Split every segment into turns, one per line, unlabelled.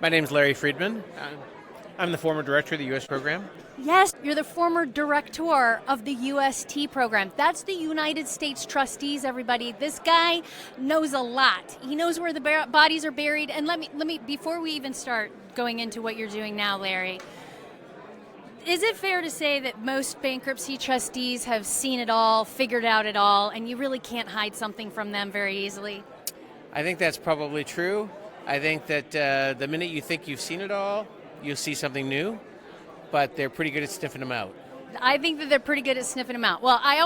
My name's Larry Friedman. I'm the former director of the U.S. program.
Yes, you're the former director of the UST program. That's the United States Trustees, everybody. This guy knows a lot. He knows where the bodies are buried. And let me, before we even start going into what you're doing now, Larry, is it fair to say that most bankruptcy trustees have seen it all, figured out it all, and you really can't hide something from them very easily?
I think that's probably true. I think that the minute you think you've seen it all, you'll see something new, but they're pretty good at sniffing them out.
I think that they're pretty good at sniffing them out. Well, I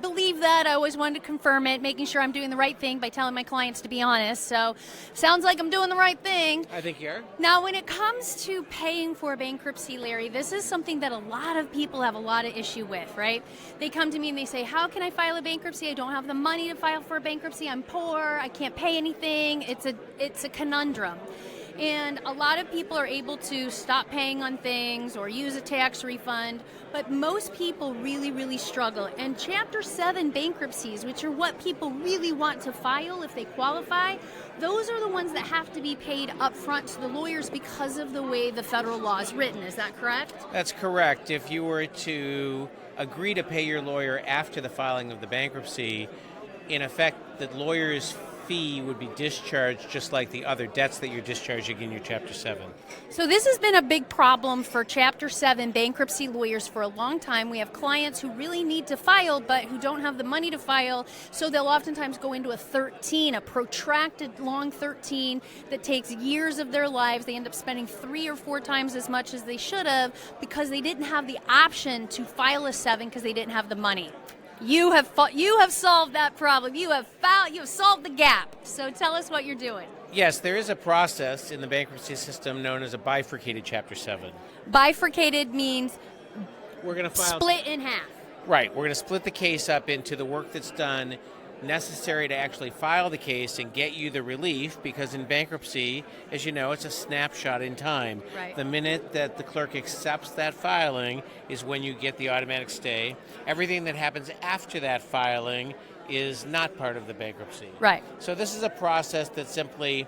believe that. I always wanted to confirm it, making sure I'm doing the right thing by telling my clients to be honest. So, sounds like I'm doing the right thing.
I think you are.
Now, when it comes to paying for bankruptcy, Larry, this is something that a lot of people have a lot of issue with, right? They come to me and they say, how can I file a bankruptcy? I don't have the money to file for a bankruptcy. I'm poor. I can't pay anything. It's a conundrum. And a lot of people are able to stop paying on things or use a tax refund, but most people really, really struggle. And Chapter 7 bankruptcies, which are what people really want to file if they qualify, those are the ones that have to be paid up front to the lawyers because of the way the federal law is written. Is that correct?
That's correct. If you were to agree to pay your lawyer after the filing of the bankruptcy, in effect, the lawyer's fee would be discharged just like the other debts that you're discharging in your Chapter 7.
So this has been a big problem for Chapter 7 bankruptcy lawyers for a long time. We have clients who really need to file but who don't have the money to file, so they'll oftentimes go into a 13, a protracted long 13 that takes years of their lives. They end up spending 3 or 4 times as much as they should have because they didn't have the option to file a 7 because they didn't have the money. You have solved that problem. You have solved the gap. So tell us what you're doing.
Yes, there is a process in the bankruptcy system known as a bifurcated Chapter 7.
Bifurcated means
We're going to file
split in half.
Right. We're going to split the case up into the work that's done necessary to actually file the case and get you the relief, because in bankruptcy, as you know, it's a snapshot in time.
Right.
The minute that the clerk accepts that filing is when you get the automatic stay. Everything that happens after that filing is not part of the bankruptcy.
Right.
So this is a process that simply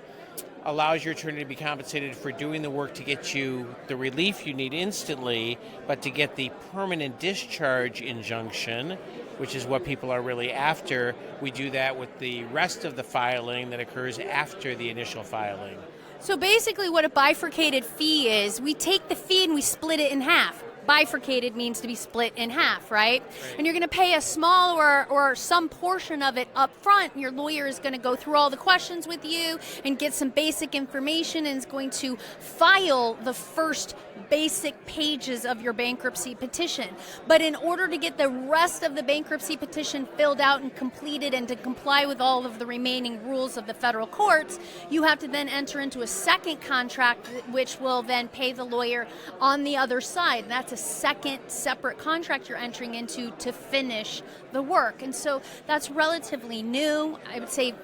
allows your attorney to be compensated for doing the work to get you the relief you need instantly, but to get the permanent discharge injunction, which is what people are really after, we do that with the rest of the filing that occurs after the initial filing.
So basically what a bifurcated fee is, we take the fee and we split it in half. Bifurcated means to be split in half, right? And you're going to pay a small or some portion of it up front. Your lawyer is going to go through all the questions with you and get some basic information and is going to file the first basic pages of your bankruptcy petition. But in order to get the rest of the bankruptcy petition filled out and completed and to comply with all of the remaining rules of the federal courts, you have to then enter into a second contract which will then pay the lawyer on the other side. That's a second separate contract you're entering into to finish the work. And so that's relatively new. I would say,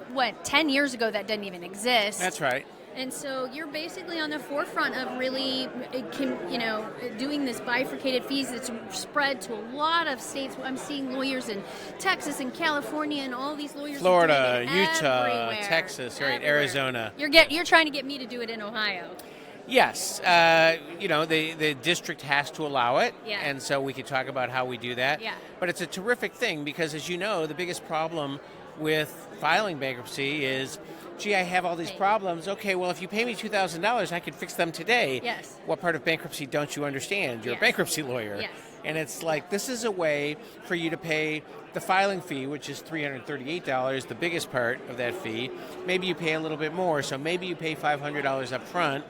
10 years ago that didn't even exist.
That's right.
And so you're basically on the forefront of really, doing this bifurcated fees that's spread to a lot of states. I'm seeing lawyers in Texas and California and all these lawyers.
Florida, Utah,
everywhere.
Texas, right,
Everywhere.
Arizona.
You're trying to get me to do it in Ohio.
Yes, the district has to allow it,
Yeah.
and so we could talk about how we do that.
Yeah.
But it's a terrific thing because, as you know, the biggest problem with filing bankruptcy is, gee, I have all these problems. Okay, well, if you pay me $2,000, I can fix them today.
Yes.
What part of bankruptcy don't you understand? You're
Yes.
a bankruptcy lawyer.
Yes.
And it's like, this is a way for you to pay the filing fee, which is $338, the biggest part of that fee. Maybe you pay a little bit more, so maybe you pay $500 up front,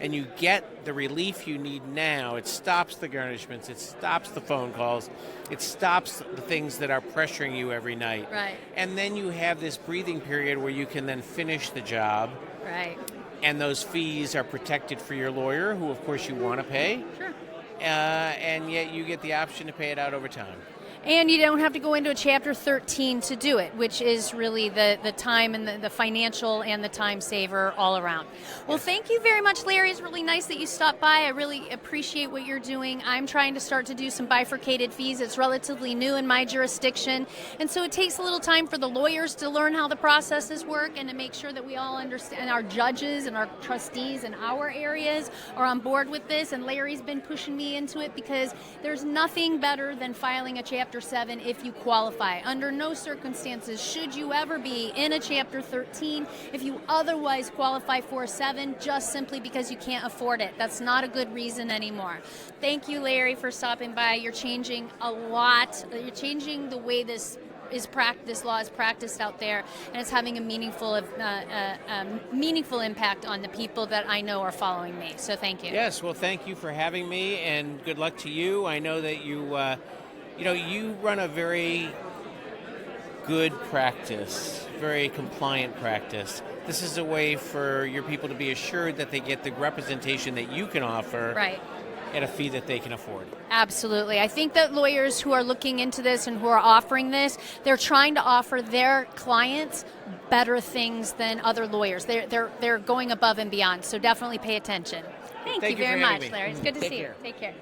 and you get the relief you need now. It stops the garnishments, it stops the phone calls, it stops the things that are pressuring you every night.
Right.
And then you have this breathing period where you can then finish the job.
Right.
And those fees are protected for your lawyer, who of course you want to pay.
Sure.
And yet you get the option to pay it out over time.
And you don't have to go into a Chapter 13 to do it, which is really the time and the financial and the time saver all around. Well, thank you very much, Larry. It's really nice that you stopped by. I really appreciate what you're doing. I'm trying to start to do some bifurcated fees. It's relatively new in my jurisdiction, and so it takes a little time for the lawyers to learn how the processes work and to make sure that we all understand, our judges and our trustees in our areas are on board with this. And Larry's been pushing me into it because there's nothing better than filing a Chapter 7 if you qualify. Under no circumstances should you ever be in a Chapter 13 if you otherwise qualify for a 7 just simply because you can't afford it. That's not a good reason anymore. Thank you, Larry, for stopping by. You're changing a lot. You're changing the way this law is practiced out there, and it's having a meaningful impact on the people that I know are following me. So thank you.
Yes, well, thank you for having me, and good luck to you. I know that you run a very good practice, very compliant practice. This is a way for your people to be assured that they get the representation that you can offer.
Right.
At a fee that they can afford.
Absolutely. I think that lawyers who are looking into this and who are offering this, they're trying to offer their clients better things than other lawyers. They're going above and beyond. So definitely pay attention. Thank you very much, Larry. It's good to see you. Take care.